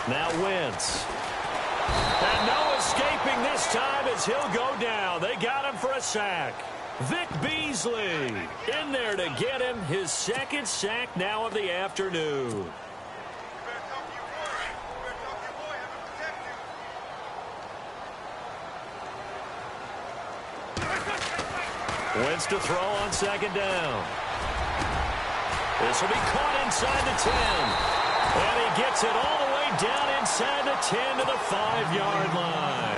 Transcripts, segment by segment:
Now Wentz. And no escaping this time as he'll go down. They got him for a sack. Vic Beasley in there to get him his second sack now of the afternoon. Wentz to throw on second down. This will be caught inside the 10. And he gets it all the way down inside the 10 to the 5-yard line.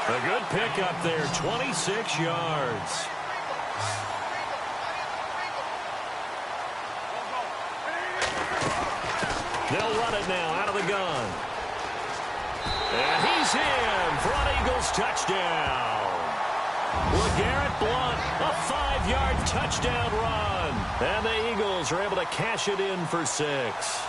A good pickup there, 26 yards. They'll run it now out of the gun. And he's in for an Eagles touchdown. LeGarrette Blount, a 5-yard touchdown run. And the Eagles are able to cash it in for 6.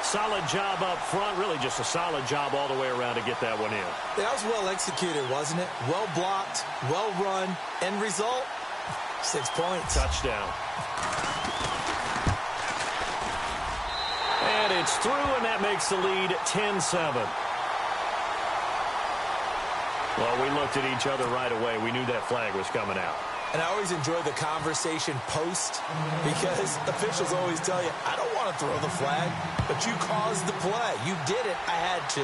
Solid job up front, really just a solid job all the way around to get that one in. That was well executed, wasn't it? Well blocked, well run. End result, 6 points. Touchdown. And it's through, and that makes the lead 10-7. Well, we looked at each other right away. We knew that flag was coming out. And I always enjoy the conversation post because officials always tell you, I don't want to throw the flag, but you caused the play. You did it. I had to.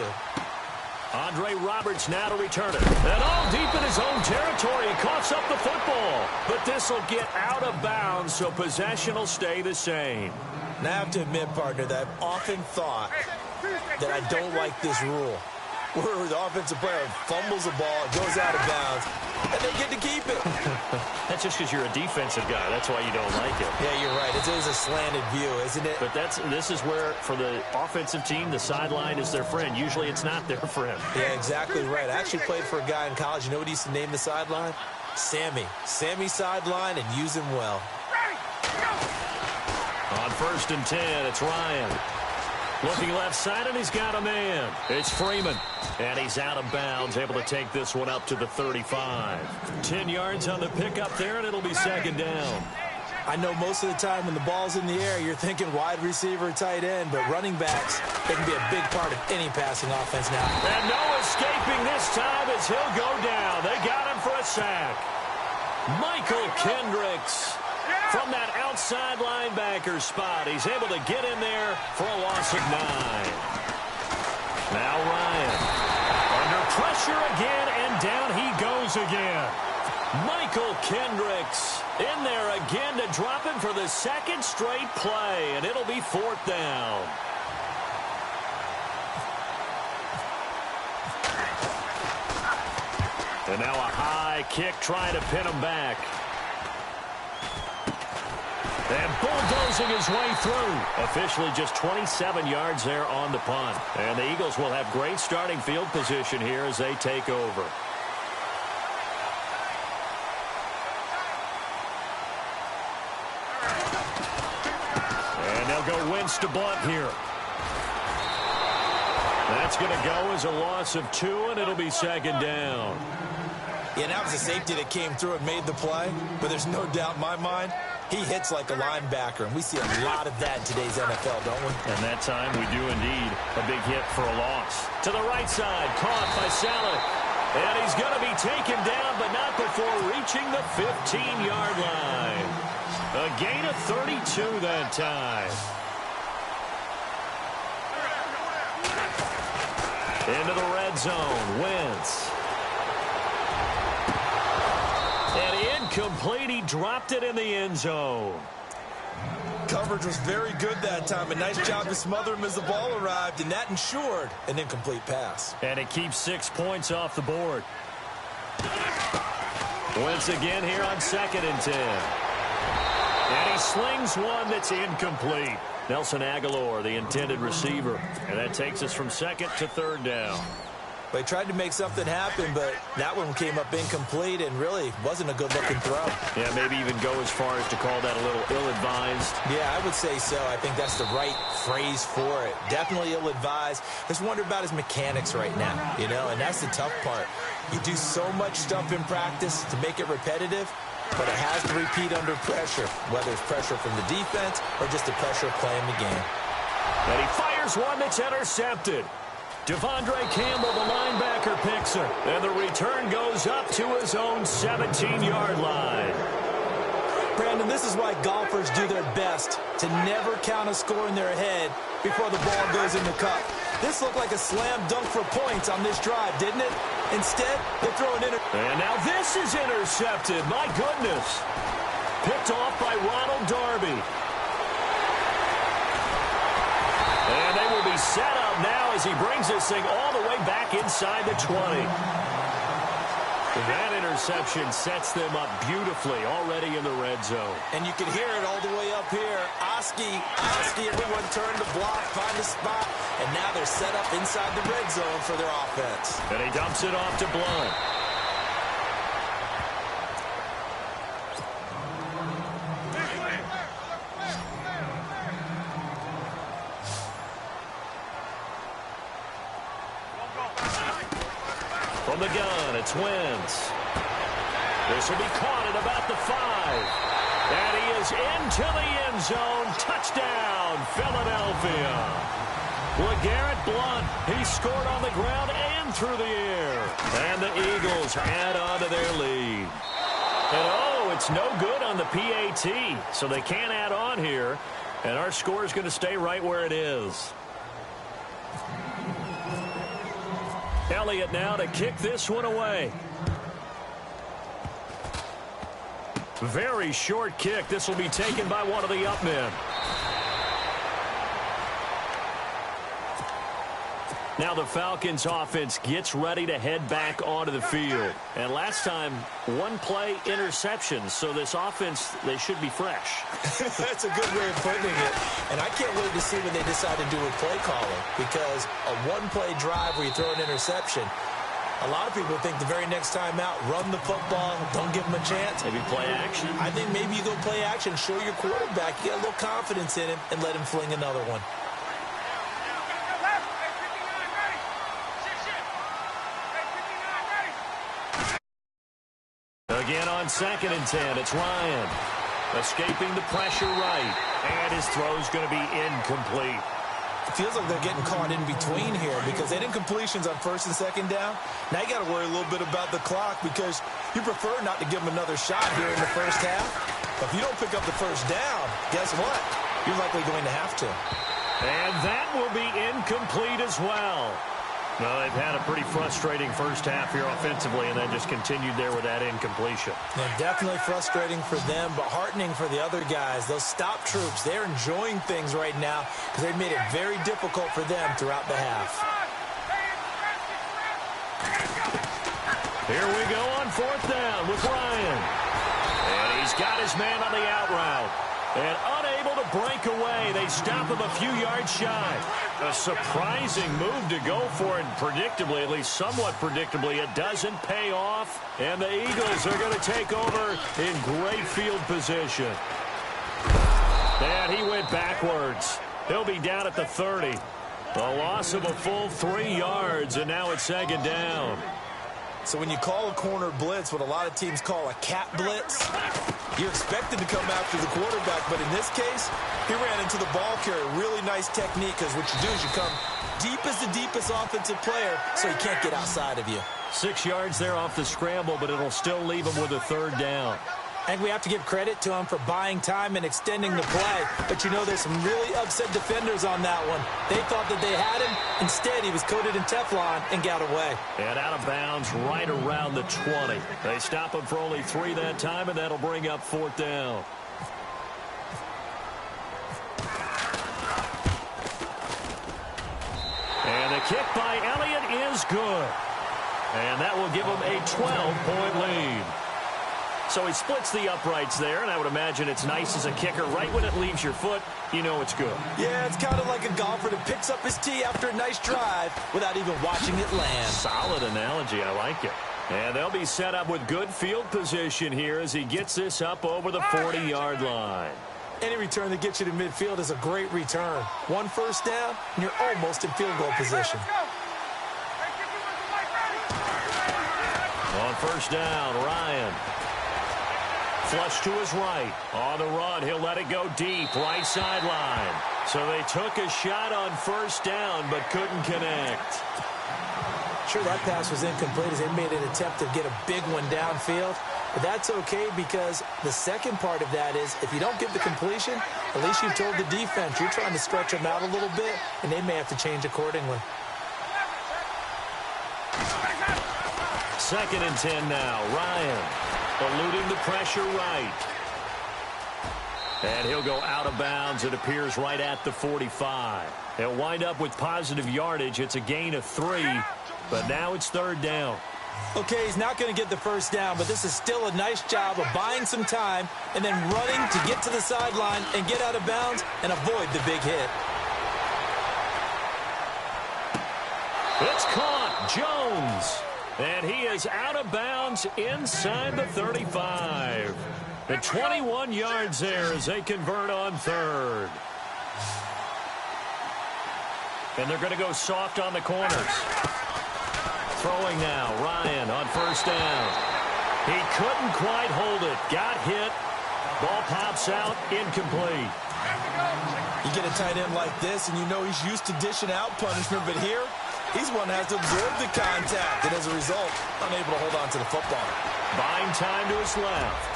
Andre Roberts now to return it. And all deep in his own territory. He coughs up the football. But this will get out of bounds, so possession will stay the same. Now I have to admit, partner, that I've often thought that I don't like this rule. Where the offensive player fumbles the ball, it goes out of bounds, and they get to keep it. That's just because you're a defensive guy. That's why you don't like it. Yeah, you're right. It is a slanted view, isn't it? But this is where, for the offensive team, the sideline is their friend. Usually it's not their friend. Yeah, exactly right. I actually played for a guy in college. You know what he used to name the sideline? Sammy. Sammy sideline, and use him well. On 1st and 10, it's Ryan. Looking left side, and he's got a man. It's Freeman. And he's out of bounds, able to take this one up to the 35. 10 yards on the pickup there, and it'll be second down. I know most of the time when the ball's in the air, you're thinking wide receiver, tight end, but running backs, they can be a big part of any passing offense now. And no escaping this time as he'll go down. They got him for a sack. Michael Kendricks. From that outside linebacker spot, he's able to get in there for a loss of 9. Now Ryan. Under pressure again, and down he goes again. Michael Kendricks in there again to drop him for the second straight play, and it'll be 4th down. And now a high kick trying to pin him back. And bulldozing his way through. Officially just 27 yards there on the punt. And the Eagles will have great starting field position here as they take over. And they'll go Wentz to Blount here. That's going to go as a loss of 2, and it'll be second down. Yeah, that was a safety that came through and made the play. But there's no doubt in my mind, he hits like a linebacker, and we see a lot of that in today's NFL, don't we? And that time we do indeed. A big hit for a loss. To the right side, caught by Saleh. And he's going to be taken down, but not before reaching the 15-yard line. A gain of 32 that time. Into the red zone, Wentz. And incomplete, he dropped it in the end zone. Coverage was very good that time. A nice job to smother him as the ball arrived, and that ensured an incomplete pass. And it keeps 6 points off the board. Wentz again here on 2nd and 10. And he slings one that's incomplete. Nelson Aguilar, the intended receiver. And that takes us from 2nd to 3rd down. They tried to make something happen, but that one came up incomplete and really wasn't a good-looking throw. Yeah, maybe even go as far as to call that a little ill-advised. Yeah, I would say so. I think that's the right phrase for it. Definitely ill-advised. Just wonder about his mechanics right now, you know, and that's the tough part. You do so much stuff in practice to make it repetitive, but it has to repeat under pressure, whether it's pressure from the defense or just the pressure of playing the game. And he fires one that's intercepted. Devondre Campbell, the linebacker, picks it. And the return goes up to his own 17-yard line. Brandon, this is why golfers do their best to never count a score in their head before the ball goes in the cup. This looked like a slam dunk for points on this drive, didn't it? Instead, they throw an And now this is intercepted. My goodness. Picked off by Ronald Darby. And they will be set up now as he brings this thing all the way back inside the 20. That interception sets them up beautifully already in the red zone. And you can hear it all the way up here. Oski, everyone turned to block, find a spot, and now they're set up inside the red zone for their offense. And he dumps it off to Blunt. From the gun, it's Wentz. This will be caught at about the 5. And he is into the end zone. Touchdown, Philadelphia. LeGarrette Blunt, he scored on the ground and through the air. And the Eagles add on to their lead. And it's no good on the PAT, so they can't add on here. And our score is going to stay right where it is. Elliott now to kick this one away. Very short kick. This will be taken by one of the up men. Now the Falcons offense gets ready to head back onto the field. And last time, one play interception. So this offense, they should be fresh. That's a good way of putting it. And I can't wait to see what they decide to do with play calling. Because a one-play drive where you throw an interception, a lot of people think the very next time out, run the football, don't give them a chance. Maybe play action. I think maybe you go play action, show your quarterback, you get a little confidence in him, and let him fling another one. Again on 2nd and 10, it's Ryan. Escaping the pressure right. And his throw's going to be incomplete. It feels like they're getting caught in between here because they didn't completions on 1st and 2nd down. Now you got to worry a little bit about the clock because you prefer not to give them another shot here in the first half. But if you don't pick up the first down, guess what? You're likely going to have to. And that will be incomplete as well. Well, they've had a pretty frustrating first half here offensively and then just continued there with that incompletion. Yeah, definitely frustrating for them, but heartening for the other guys. Those stop troops, they're enjoying things right now because they've made it very difficult for them throughout the half. Here we go on 4th down with Ryan. And he's got his man on the out route. And unable to break away. They stop him a few yards shy. A surprising move to go for it. Predictably, at least somewhat predictably, it doesn't pay off. And the Eagles are going to take over in great field position. And he went backwards. He'll be down at the 30. A loss of a full 3 yards, and now it's 2nd down. So when you call a corner blitz, what a lot of teams call a cat blitz, you're expected to come after the quarterback. But in this case, he ran into the ball carrier. Really nice technique because what you do is you come deep as the deepest offensive player so he can't get outside of you. 6 yards there off the scramble, but it'll still leave him with a 3rd down. I think we have to give credit to him for buying time and extending the play. But, you know, there's some really upset defenders on that one. They thought that they had him. Instead, he was coated in Teflon and got away. And out of bounds right around the 20. They stop him for only 3 that time, and that'll bring up 4th down. And the kick by Elliott is good. And that will give him a 12-point lead. So he splits the uprights there, and I would imagine it's nice as a kicker. Right when it leaves your foot, you know it's good. Yeah, it's kind of like a golfer that picks up his tee after a nice drive without even watching it land. Solid analogy. I like it. And they'll be set up with good field position here as he gets this up over the 40-yard line. Any return that gets you to midfield is a great return. 1 first down, and you're almost in field goal position. On 1st down, Ryan. Flush to his right. On the run, he'll let it go deep, right sideline. So they took a shot on first down, but couldn't connect. Sure, that pass was incomplete as they made an attempt to get a big one downfield. But that's okay because the second part of that is if you don't get the completion, at least you've told the defense you're trying to stretch them out a little bit, and they may have to change accordingly. 2nd and 10 now. Ryan eluding the pressure right. And he'll go out of bounds. It appears right at the 45. He'll wind up with positive yardage. It's a gain of 3, but now it's 3rd down. Okay, he's not going to get the first down, but this is still a nice job of buying some time and then running to get to the sideline and get out of bounds and avoid the big hit. It's caught. Jones. And he is out of bounds inside the 35. The 21 yards there as they convert on 3rd. And they're going to go soft on the corners. Throwing now. Ryan on first down. He couldn't quite hold it. Got hit. Ball pops out. Incomplete. You get a tight end like this, and you know he's used to dishing out punishment, but here, he's one that has to absorb the contact, and as a result, unable to hold on to the football. Buying time to his left.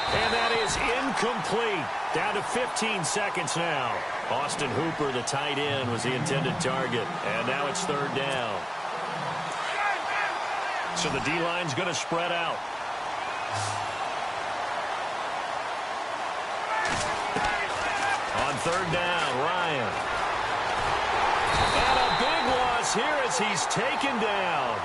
And that is incomplete. Down to 15 seconds now. Austin Hooper, the tight end, was the intended target. And now it's 3rd down. So the D-line's going to spread out. On 3rd down, Ryan. And a big loss here as he's taken down.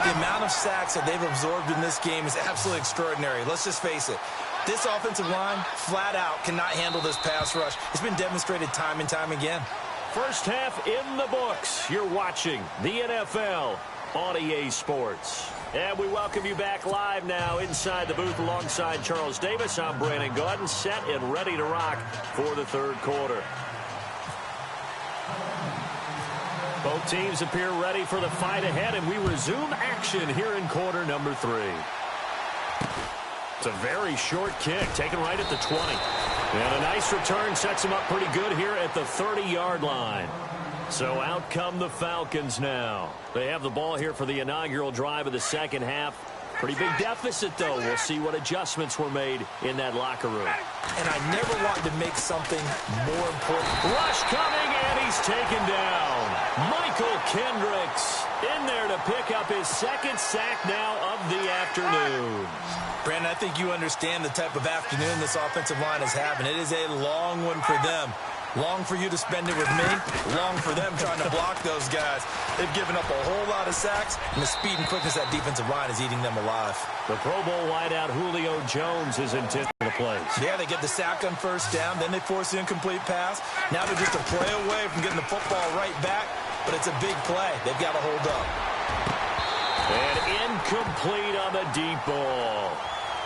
The amount of sacks that they've absorbed in this game is absolutely extraordinary. Let's just face it. This offensive line, flat out, cannot handle this pass rush. It's been demonstrated time and time again. First half in the books. You're watching the NFL on EA Sports. And we welcome you back live now inside the booth alongside Charles Davis. I'm Brandon Gaudin, set and ready to rock for the 3rd quarter. Both teams appear ready for the fight ahead, and we resume action here in quarter number 3. It's a very short kick, taken right at the 20. And a nice return sets him up pretty good here at the 30-yard line. So out come the Falcons now. They have the ball here for the inaugural drive of the second half. Pretty big deficit, though. We'll see what adjustments were made in that locker room. And I never want to make something more important. Rush coming, and he's taken down. Michael Kendricks in there to pick up his 2nd sack now of the afternoon. Brandon, I think you understand the type of afternoon this offensive line is having. It is a long one for them. Long for you to spend it with me. Long for them trying to block those guys. They've given up a whole lot of sacks, and the speed and quickness of that defensive line is eating them alive. The Pro Bowl wideout Julio Jones is intended to play. Yeah, they get the sack on first down, then they force the incomplete pass. Now they're just a play away from getting the football right back, but it's a big play. They've got to hold up. And incomplete on the deep ball.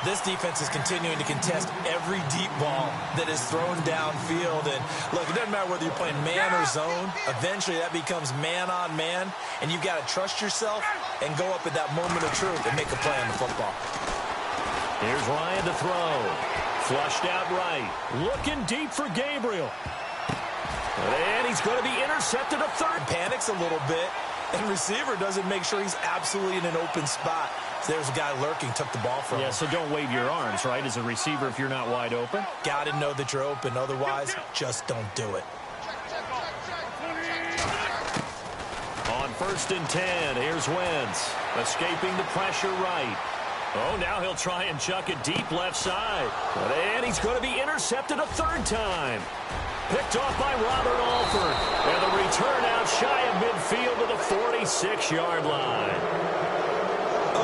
This defense is continuing to contest every deep ball that is thrown downfield. And look, it doesn't matter whether you're playing man or zone. Eventually, that becomes man on man. And you've got to trust yourself and go up at that moment of truth and make a play on the football. Here's Ryan to throw. Flushed out right. Looking deep for Gabriel. And he's going to be intercepted a 3rd. Panics a little bit. And receiver doesn't make sure he's absolutely in an open spot. So there's a guy lurking, took the ball from him. Yeah, so don't wave your arms, right, as a receiver if you're not wide open. Got to know that you're open. Otherwise, just don't do it. On 1st and 10, here's Wentz. Escaping the pressure right. Oh, now he'll try and chuck it deep left side. And he's going to be intercepted a 3rd time. Picked off by Robert Alford. And the return out shy of midfield to the 46-yard line.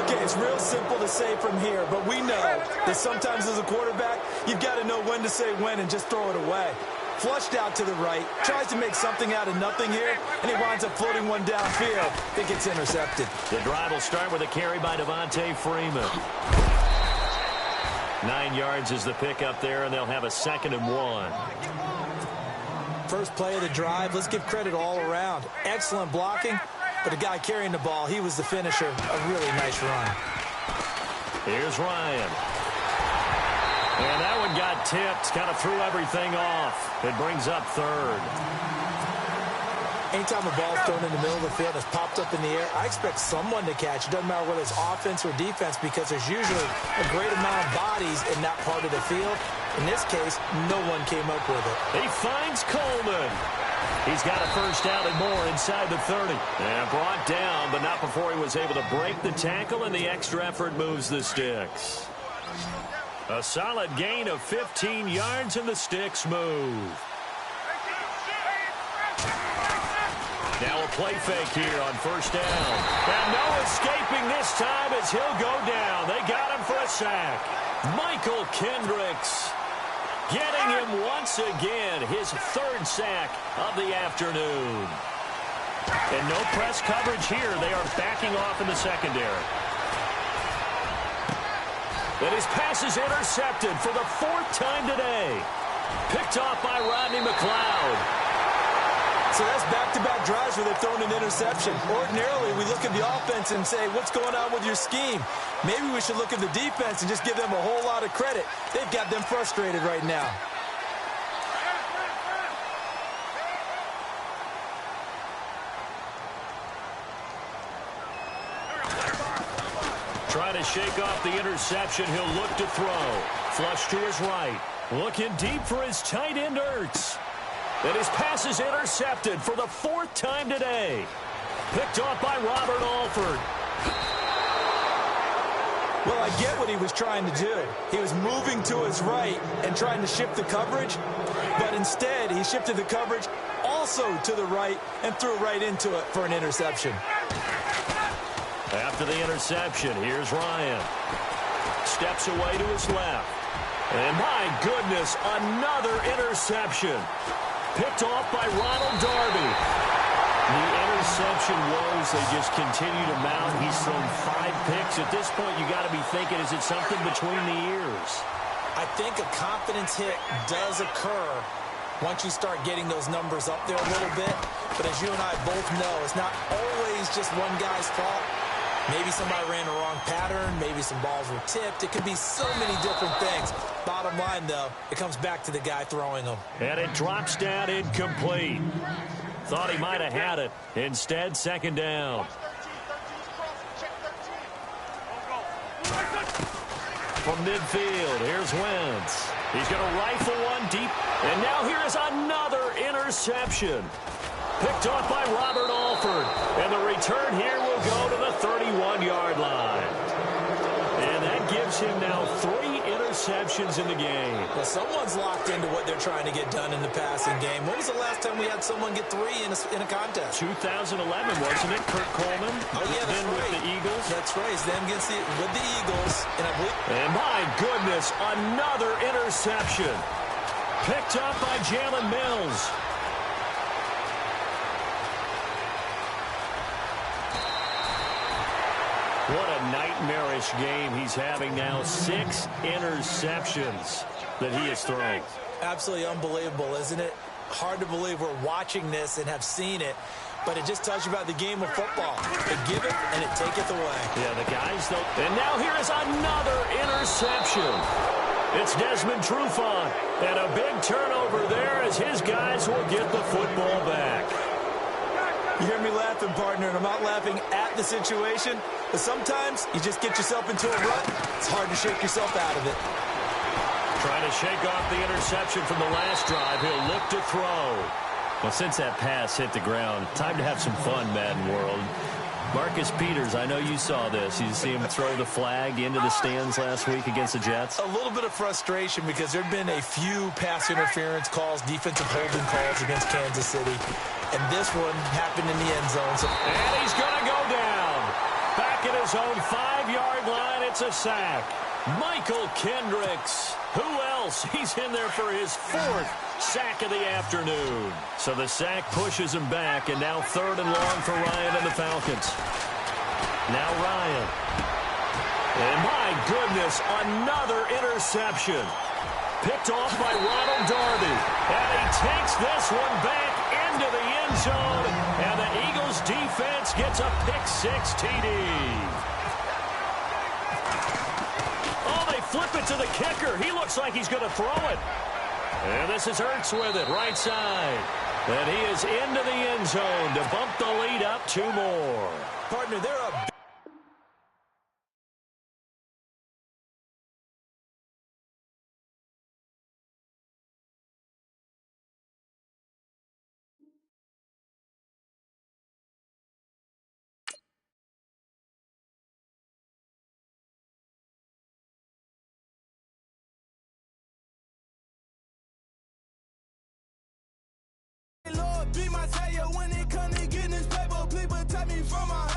Okay, it's real simple to say from here, but we know that sometimes as a quarterback, you've got to know when to say when and just throw it away. Flushed out to the right, tries to make something out of nothing here, and he winds up floating one downfield. It gets intercepted. The drive will start with a carry by Devontae Freeman. 9 yards is the pickup there, and they'll have a 2nd and 1. First play of the drive, let's give credit all around. Excellent blocking, but the guy carrying the ball, he was the finisher. A really nice run. Here's Ryan. And that one got tipped, kind of threw everything off. It brings up third. Anytime a ball's thrown in the middle of the field and it's popped up in the air, I expect someone to catch. It doesn't matter whether it's offense or defense because there's usually a great amount of bodies in that part of the field. In this case, no one came up with it. He finds Coleman. He's got a first down and more inside the 30. And brought down, but not before he was able to break the tackle, and the extra effort moves the sticks. A solid gain of 15 yards, and the sticks move. Now a play fake here on first down. And no escaping this time as he'll go down. They got him for a sack. Michael Kendricks getting him once again, his third sack of the afternoon. And no press coverage here. They are backing off in the secondary. And his pass is intercepted for the fourth time today. Picked off by Rodney McLeod. So that's back-to-back drives where they've thrown an interception. Ordinarily, we look at the offense and say, what's going on with your scheme? Maybe we should look at the defense and just give them a whole lot of credit. They've got them frustrated right now. Trying to shake off the interception. He'll look to throw. Flush to his right. Looking deep for his tight end, Ertz. And his pass is intercepted for the fourth time today. Picked off by Robert Alford. Well, I get what he was trying to do. He was moving to his right and trying to shift the coverage. But instead, he shifted the coverage also to the right and threw right into it for an interception. After the interception, here's Ryan. Steps away to his left. And my goodness, another interception. Picked off by Ronald Darby. The interception woes, they just continue to mount. He's thrown 5 picks. At this point, you got to be thinking, is it something between the ears? I think a confidence hit does occur once you start getting those numbers up there a little bit. But as you and I both know, it's not always just one guy's fault. Maybe somebody ran the wrong pattern. Maybe some balls were tipped. It could be so many different things. Bottom line, though, it comes back to the guy throwing them. And it drops down incomplete. Thought he might have had it. Instead, second down. From midfield, here's Wentz. He's going to rifle one deep. And now here is another interception. Picked off by Robert Alford. And the return here will go to the 31-yard line. And that gives him now 3 interceptions in the game. Well, someone's locked into what they're trying to get done in the passing game. When was the last time we had someone get 3 in a contest? 2011, wasn't it? Kurt Coleman. Oh, yeah, that's right. With the Eagles. That's right. It's them against with the Eagles. And I believe. And my goodness, another interception. Picked up by Jalen Mills. What a nightmarish game he's having now. 6 interceptions that he has thrown. Absolutely unbelievable, isn't it? Hard to believe we're watching this and have seen it, but it just tells you about the game of football. It giveth and it taketh away. Yeah, the guys, though. And now here is another interception. It's Desmond Trufant. And a big turnover there as his guys will get the football back. You hear me laughing, partner, and I'm not laughing at the situation, but sometimes you just get yourself into a rut. It's hard to shake yourself out of it. Trying to shake off the interception from the last drive. He'll look to throw. Well, since that pass hit the ground, time to have some fun, Madden World. Marcus Peters, I know you saw this. You see him throw the flag into the stands last week against the Jets? A little bit of frustration because there have been a few pass interference calls, defensive holding calls against Kansas City. And this one happened in the end zone. So. And he's going to go down. Back at his own 5-yard line, it's a sack. Michael Kendricks. Who else? He's in there for his 4th sack of the afternoon. So the sack pushes him back, and now 3rd and long for Ryan and the Falcons. Now Ryan. And my goodness, another interception. Picked off by Ronald Darby. And he takes this one back into the end zone. And the Eagles defense gets a pick-6 TD. flip it to the kicker. He looks like he's going to throw it. And this is Ertz with it, right side. And he is into the end zone to bump the lead up 2 more. Partner, they're up. Lord, be my savior when it comes to getting this paper. Please protect me from my